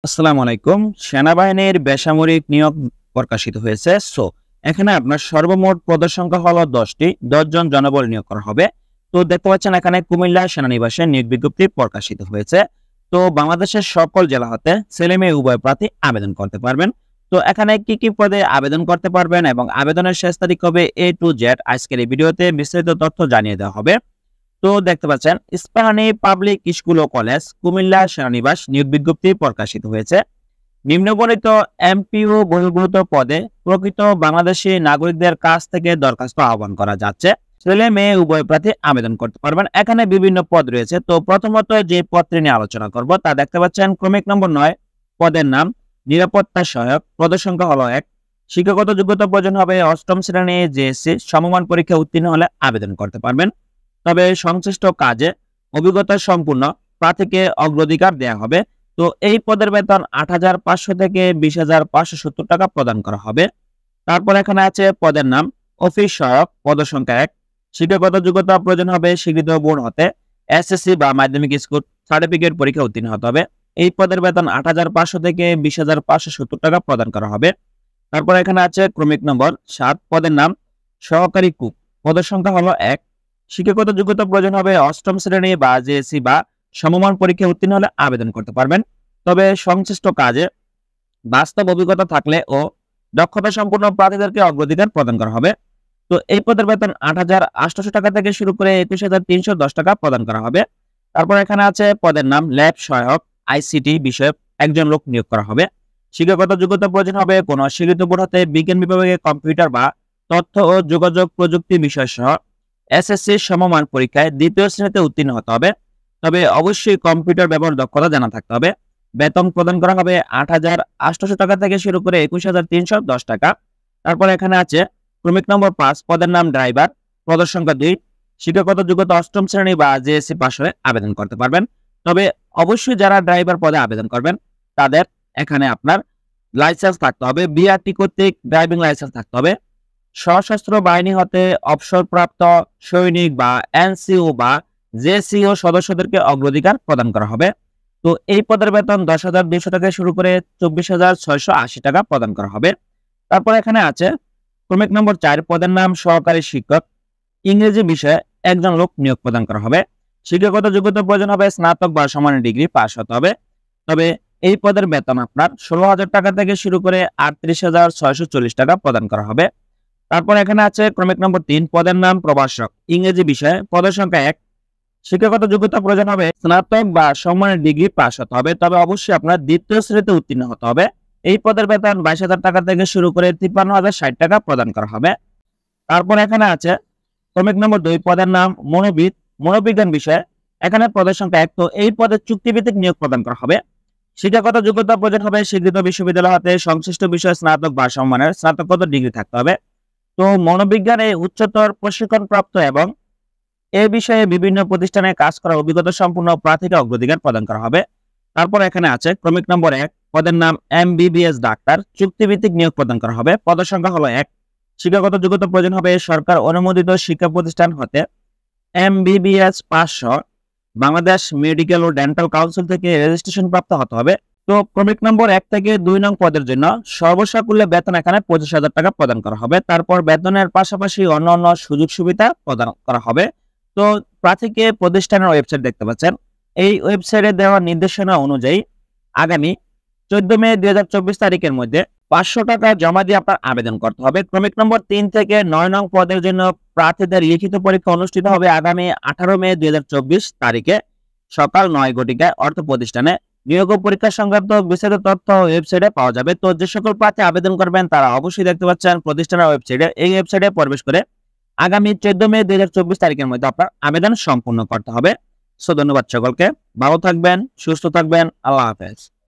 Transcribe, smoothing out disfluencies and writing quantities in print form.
আসসালামু আলাইকুম। সেনাবাহিনীর বেসামরিক নিয়োগ প্রকাশিত হয়েছে। এখানে আপনার সর্বমোট পদের সংখ্যা হলো 10টি। 10 জন জনবল নিয়োগ করা হবে। তো দেখতে পাচ্ছেন এখানে কুমিল্লা সেনানিবাসে নিয়োগ বিজ্ঞপ্তি প্রকাশিত হয়েছে। তো বাংলাদেশের সকল জেলা হতে ছেলে মেয়ে উভয় প্রার্থী আবেদন করতে পারবেন। তো এখানে কি কি পদে আবেদন করতে পারবেন এবং আবেদনের শেষ তারিখ হবে A to Z আজকের এই ভিডিওতে বিস্তারিত তথ্য জানিয়ে দেওয়া হবে। তো দেখতে পাচ্ছেন ইস্পাহানী পাবলিক স্কুল ও কলেজ কুমিল্লা সেনানিবাস নিয়োগ বিজ্ঞপ্তি প্রকাশিত হয়েছে। নিম্নবর্ণিত এমপিও বহির্ভূত পদে প্রকৃত বাংলাদেশী নাগরিকদের কাছ থেকে দরখাস্ত আহ্বান করা যাচ্ছে। ছেলে মেয়ে উভয় প্রার্থী আবেদন করতে পারবেন। এখানে বিভিন্ন পদ রয়েছে। তো প্রথমত যে পদটি নিয়ে আলোচনা করব তা দেখতে পাচ্ছেন ক্রমিক নম্বর 9 পদের নাম নিরাপত্তা সহায়ক। পদের সংখ্যা হলো 1। শিক্ষাগত যোগ্যতা প্রয়োজন হবে অষ্টম শ্রেণী জেএসসি সমমান পরীক্ষা উত্তীর্ণ হলে আবেদন করতে পারবেন। তবে সংশ্লিষ্ট কাজে অভিজ্ঞতা সম্পূর্ণ প্রার্থীকে অগ্রাধিকার দেওয়া হবে। তো এই পদের বেতন 8,500 থেকে 20,570 টাকা প্রদান করা হবে। তারপর এখানে আছে পদের নাম অফিস সহায়ক। পদের সংখ্যা 1। শিক্ষাগত যোগ্যতা প্রয়োজন হবে স্বীকৃত বোর্ড হতে এসএসসি বা মাধ্যমিক স্কুল সার্টিফিকেট পরীক্ষা উত্তীর্ণ হতে হবে। এই পদের বেতন 8,500 থেকে 20,570 টাকা প্রদান করা হবে। তারপর এখানে আছে ক্রমিক নম্বর 7 পদের নাম সহকারী কুক। পদের সংখ্যা হলো 1। শিক্ষাগত যোগ্যতা প্রয়োজন হবে অষ্টম শ্রেণী বা জেএসসি বা সমমান পরীক্ষা উত্তীর্ণ হলে আবেদন করতে পারবেন। তবে সংশ্লিষ্ট কাজে বাস্তব অভিজ্ঞতা থাকলে ও দক্ষতা সম্পন্ন প্রার্থীদেরকে অগ্রাধিকার প্রদান করা হবে। তো এই পদের বেতন 8,800 টাকা থেকে শুরু করে 21,310 টাকা প্রদান করা হবে। তারপর এখানে আছে পদের নাম ল্যাব সহায়ক আইসিটি বিষয়ক একজন লোক নিয়োগ করা হবে। শিক্ষাগত যোগ্যতা প্রয়োজন হবে কোন স্বীকৃত বোর্ড হতে বিজ্ঞান বিভাগে কম্পিউটার বা তথ্য ও যোগাযোগ প্রযুক্তি বিষয় সহ এসএসসি সমমান পরীক্ষায় দ্বিতীয় শ্রেণীতে উত্তীর্ণ হতে হবে। তবে অবশ্যই কম্পিউটার ব্যবহার দক্ষতা জানা থাকতে হবে। বেতন প্রদান করা হবে 8,800 টাকা থেকে শুরু করে 21,310 টাকা। তারপর এখানে আছে ক্রমিক নম্বর 5 পদের নাম ড্রাইভার। পদের সংখ্যা 2। শিক্ষাগত যোগ্যতা অষ্টম শ্রেণী বা জেএসসি পাস হলে আবেদন করতে পারবেন। তবে অবশ্যই যারা ড্রাইভার পদে আবেদন করবেন তাদের এখানে আপনার লাইসেন্স থাকতে হবে। বিআরটি কর্তৃক ড্রাইভিং লাইসেন্স থাকতে হবে। সশস্ত্র বাহিনী হতে অবসরপ্রাপ্ত সৈনিক বা এনসিও বা জেসিও সদস্যদেরকে অগ্রাধিকার প্রদান করা হবে। তো এই পদের বেতন 10,200 টাকা শুরু করে 24,680 টাকা প্রদান করা হবে। তারপর এখানে আছে ক্রমিক নম্বর 4 পদের নাম সহকারী শিক্ষক। ইংরেজি বিষয়ে একজন লোক নিয়োগ প্রদান করা হবে। শিক্ষাগত যোগ্যতা প্রয়োজন হবে স্নাতক বা সমান ডিগ্রি পাস হতে হবে। তবে এই পদের বেতন আপনার 16,000 টাকা থেকে শুরু করে 38,640 টাকা প্রদান করা হবে। তারপর এখানে আছে ক্রমিক নম্বর 3 পদের নাম প্রভাষক ইংরেজি বিষয়ে। পদের সংখ্যা 1। শিক্ষাগত যোগ্যতা প্রয়োজন হবে স্নাতক বা সমমানের ডিগ্রি পাস হতে হবে। তবে অবশ্যই আপনার দ্বিতীয় শ্রেণীতে উত্তীর্ণ হতে হবে। এই পদের বেতন 22,000 টাকা থেকে শুরু করে 53,060 টাকা প্রদান করা হবে। তারপর এখানে আছে ক্রমিক নম্বর 2 পদের নাম মনোবিদ মনোবিজ্ঞান বিষয়ে। এখানে পদের সংখ্যা 1। তো এই পদে চুক্তিভিত্তিক নিয়োগ প্রদান করা হবে। শিক্ষাগত যোগ্যতা প্রয়োজন হবে স্বীকৃত বিশ্ববিদ্যালয় হতে সংশ্লিষ্ট বিষয়ে স্নাতক বা সমমানের স্নাতকোত্তর ডিগ্রি থাকতে হবে। তো মনোবিজ্ঞানে উচ্চতর প্রশিক্ষণপ্রাপ্ত এবং এ বিষয়ে বিভিন্ন প্রতিষ্ঠানে কাজ করার অভিজ্ঞতা সম্পূর্ণ প্রার্থীকে অগ্রাধিকার প্রদান করা হবে। তারপর এখানে আছে ক্রমিক নম্বর 1 পদের নাম এমবিবিএস ডাক্তার। চুক্তিভিত্তিক নিয়োগ প্রদান করা হবে। পদের সংখ্যা হলো 1। শিক্ষাগত যোগ্যতা প্রয়োজন হবে সরকার অনুমোদিত শিক্ষা প্রতিষ্ঠান হতে এমবিবিএস পাস সহ বাংলাদেশ মেডিকেল ও ডেন্টাল কাউন্সিল থেকে রেজিস্ট্রেশন প্রাপ্ত হতে হবে। তো ক্রমিক নম্বর 1 থেকে 2 নং পদের জন্য সর্বসাকুল্যে বেতন এখানে 25,000 টাকা প্রদান করা হবে। তারপর বেতনের পাশাপাশি অন্যান্য সুযোগ সুবিধা প্রদান করা হবে। তো প্রার্থীকে প্রতিষ্ঠানের ওয়েবসাইট দেখতে পাচ্ছেন। এই ওয়েবসাইটে দেওয়া নির্দেশনা অনুযায়ী আগামী 14 মে 2024 তারিখের মধ্যে 500 টাকা জমা দিয়ে আপনার আবেদন করতে হবে। ক্রমিক নম্বর 3 থেকে 9 নং পদের জন্য প্রার্থীদের লিখিত পরীক্ষা অনুষ্ঠিত হবে আগামী 18 মে 2024 তারিখে সকাল 9 ঘটিকায় অর্থ প্রতিষ্ঠানে। নিয়োগ পরীক্ষা সংক্রান্ত বিস্তারিত তথ্য ওয়েবসাইটে পাওয়া যাবে। তো যে সকল প্রার্থী আবেদন করবেন তারা অবশ্যই দেখতে পাচ্ছেন প্রতিষ্ঠানের ওয়েবসাইটে। এই ওয়েবসাইটে প্রবেশ করে আগামী 14 মে 2024 তারিখের মধ্যে আপনার আবেদন সম্পূর্ণ করতে হবে। ধন্যবাদ সকলকে। ভালো থাকবেন, সুস্থ থাকবেন। আল্লাহ হাফেজ।